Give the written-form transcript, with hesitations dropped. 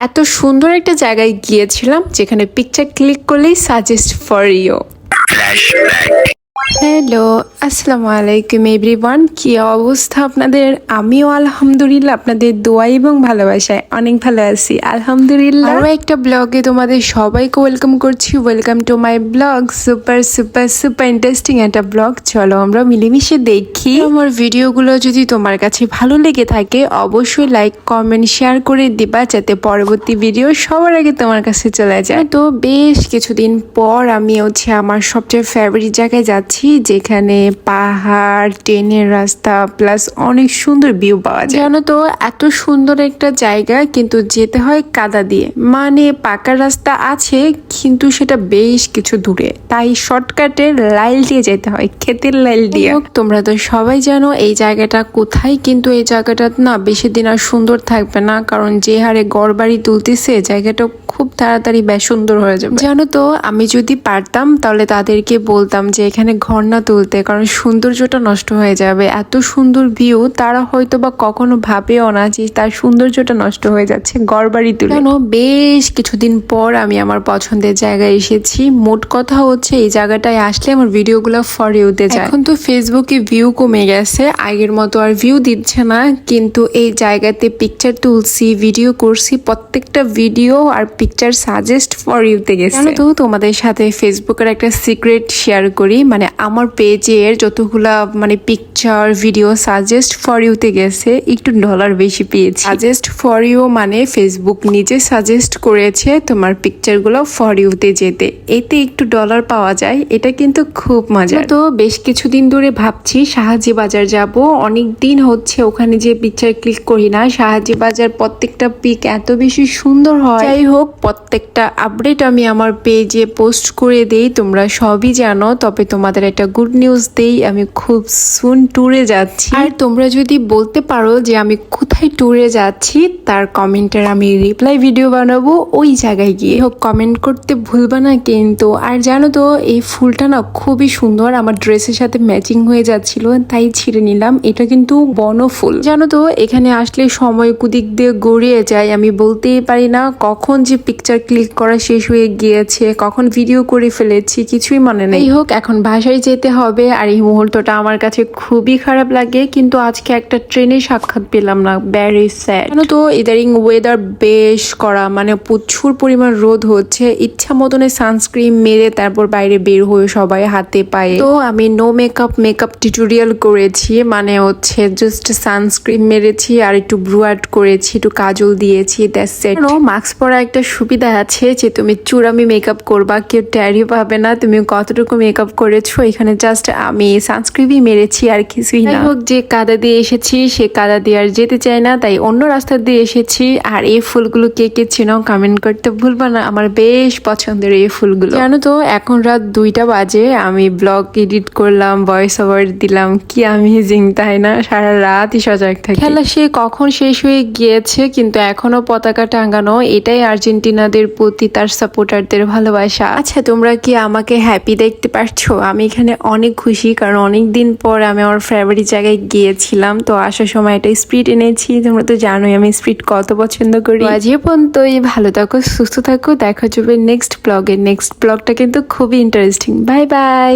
এত সুন্দর একটা জায়গায় গিয়েছিলাম যেখানে পিকচার ক্লিক করলেই সাজেস্ট ফর ইউ। হ্যালো, আসসালামু আলাইকুম এভরিওয়ান। কি অবস্থা আপনাদের? আমিও আলহামদুলিল্লাহ আপনাদের দোয়া এবং ভালোবাসায় অনেক ভালো আছি আলহামদুলিল্লাহ। আরও একটা ব্লগে তোমাদের সবাইকে ওয়েলকাম করছি। Welcome to my blog. Super super super interesting একটা ব্লগ। চলো আমরা মিলেমিশে দেখি। আমার ভিডিওগুলো যদি তোমার কাছে ভালো লেগে থাকে অবশ্যই লাইক কমেন্ট শেয়ার করে দিবা, যাতে পরবর্তী ভিডিও সবার আগে তোমার কাছে চলে যায়। তো বেশ কিছুদিন পর আমি আমার সবচেয়ে ফেভারিট জায়গায় যাচ্ছি, যেখানে পাহাড়, ট্রেনের রাস্তা প্লাস অনেক সুন্দর ভিউ পাওয়া যায়। জানো তো, এত সুন্দর একটা জায়গা কিন্তু যেতে হয় কাদা দিয়ে, মানে পাকা রাস্তা আছে কিন্তু সেটা বেশ কিছু দূরে, তাই শর্টকাটে লাইল দিয়ে যেতে হয়, ক্ষেতের লাইল দিয়ে। তোমরা তো সবাই জানো এই জায়গাটা কোথায়, কিন্তু এই জায়গাটা না বেশি দিন আর সুন্দর থাকবে না, কারণ যে হারে ঘরবাড়ি তুলতেছে জায়গাটা খুব তাড়াতাড়ি বেশ সুন্দর হয়ে যাবে। জানো তো, আমি যদি পারতাম তাহলে তাদেরকে বলতাম যে এখানে ঘর না তুলতে, কারণ সৌন্দর্যটা নষ্ট হয়ে যাবে। এত সুন্দর ভিউ তারা হয়তো বা কখনো ভাবেও না যে তার সৌন্দর্যটা নষ্ট হয়ে যাচ্ছে ঘরবাড়ি তুলে। জানো, বেশ কিছুদিন পর আমি আমার পছন্দের জায়গায় এসেছি। মোট কথা হচ্ছে এই জায়গাটায় আসলে আমার ভিডিওগুলো ফর ইউতে যায়। এখন তো ফেসবুকে ভিউ কমে গেছে, আগের মতো আর ভিউ দিচ্ছে না, কিন্তু এই জায়গাতে পিকচার তুলছি, ভিডিও করছি, প্রত্যেকটা ভিডিও আর পিকচার সাজেস্ট ফর ইউতে গেছে। জানো তো, তোমাদের সাথে ফেসবুকের একটা সিক্রেট শেয়ার করি, মানে আমার পেজের যতগুলা পিকচার ভিডিও সাজেস্ট ফর ইউতে গেছে একটু ডলার বেশি পেয়েছি। সাজেস্ট ফর ইউ মানে ফেসবুক নিজে সাজেস্ট করেছে তোমার পিকচারগুলো ফর ইউতে যেতে, এতে একটু ডলার পাওয়া যায়। এটা কিন্তু খুব মজা। তো বেশ কিছুদিন ধরে ভাবছি শাহজি বাজার যাব, অনেক দিন হচ্ছে ওখানে যে পিকচার ক্লিক করি না। শাহজি বাজার প্রত্যেকটা পিক এত বেশি সুন্দর হয়। যাই হোক, প্রত্যেকটা আপডেট আমি আমার পেজে পোস্ট করে দেই, তোমরা সবই জানো। তবে তোমাদের একটা গুড নিউজ দেই, আমি খুব সুন ট্যুরে যাচ্ছি। আর তোমরা যদি বলতে পারো যে আমি কোথায় ট্যুরে যাচ্ছি, তার কমেন্টের আমি রিপ্লাই ভিডিও বানাবো ওই জায়গায় গিয়ে। হোক, কমেন্ট করতে ভুলবা না কিন্তু। আর জানো তো, এই ফুলটা না খুবই সুন্দর, আমার ড্রেসের সাথে ম্যাচিং হয়ে যাচ্ছিল, তাই ছিঁড়ে নিলাম। এটা কিন্তু বনফুল। জানো তো, এখানে আসলে সময় কুদিক দিয়ে গড়িয়ে যায়, আমি বলতেই পারি না কখন যে পিকচার ক্লিক করা শেষ হয়ে গিয়েছে, কখন ভিডিও করে ফেলেছি, কিছুই মনে নেই। হোক, এখন বাসায় যেতে হবে, আর এই মুহূর্তটা আমার কাছে খুবই খারাপ লাগে। কিন্তু আজকে একটা ট্রেনে সাক্ষাৎ পেলাম না, ভেরি স্যাড। জানো তো, ইদারিং ওয়েদার বেশ করা, মানে প্রচুর পরিমাণ রোদ হচ্ছে। ইচ্ছা মতনে সানস্ক্রিন মেরে তারপর বাইরে বের হয়ে সবাই হাতে পায়ে। তো আমি নো মেকআপ টিউটোরিয়াল করেছি, মানে জাস্ট সানস্ক্রিন মেরেছি আর একটু ব্রু আর্ট করেছি, একটু কাজল দিয়েছি, দ্যাটস ইট। মাস্ক পরা একটা সুবিধা আছে যে তুমি চূড়ামি মেকআপ করবা, কেউ ট্যারি পাবে না তুমি কতটুকু মেকআপ করেছো। এখানে জাস্ট আমি সানস্ক্রিনই মেরেছি আর কিছুই না। হোক, যে কাদা দিয়ে এসেছি সে কাদা দিয়ে আর যেতে চাই না, তাই অন্য রাস্তা দিয়ে এসেছি। আর এই ফুলগুলো কে কে চিনো কমেন্ট করতে ভুলবা না, আমার বেশ পছন্দের এই ফুলগুলো। জানো তো, এখন রাত 2টা বাজে, আমি ব্লগ এডিট করলাম, ভয়েস ওভার দিলাম, কি অ্যামেজিং তাই না? সারা রাতই সজাগ থাকি। খেলা সে কখন শেষ হয়ে গিয়েছে, কিন্তু এখনো পতাকা টাঙ্গানো, এটাই আর্জেন্টিনাদের প্রতি তার সাপোর্টারদের ভালোবাসা। আচ্ছা, তোমরা কি আমাকে হ্যাপি দেখতে পারছো? আমি এখানে অনেক খুশি, কারণ অনেক দিন পর আমি আমার ফেভারিট জায়গায় গিয়েছিলাম। তো আসার সময় একটা স্পিড এনেছি, তোমরা তো জানোই আমি স্পিড কত পছন্দ করি। আজ এ পর্যন্তই, ভালো থাকো, সুস্থ থাকো, দেখা যাবে নেক্সট ব্লগে। নেক্সট ব্লগটা কিন্তু খুবই ইন্টারেস্টিং। Bye bye.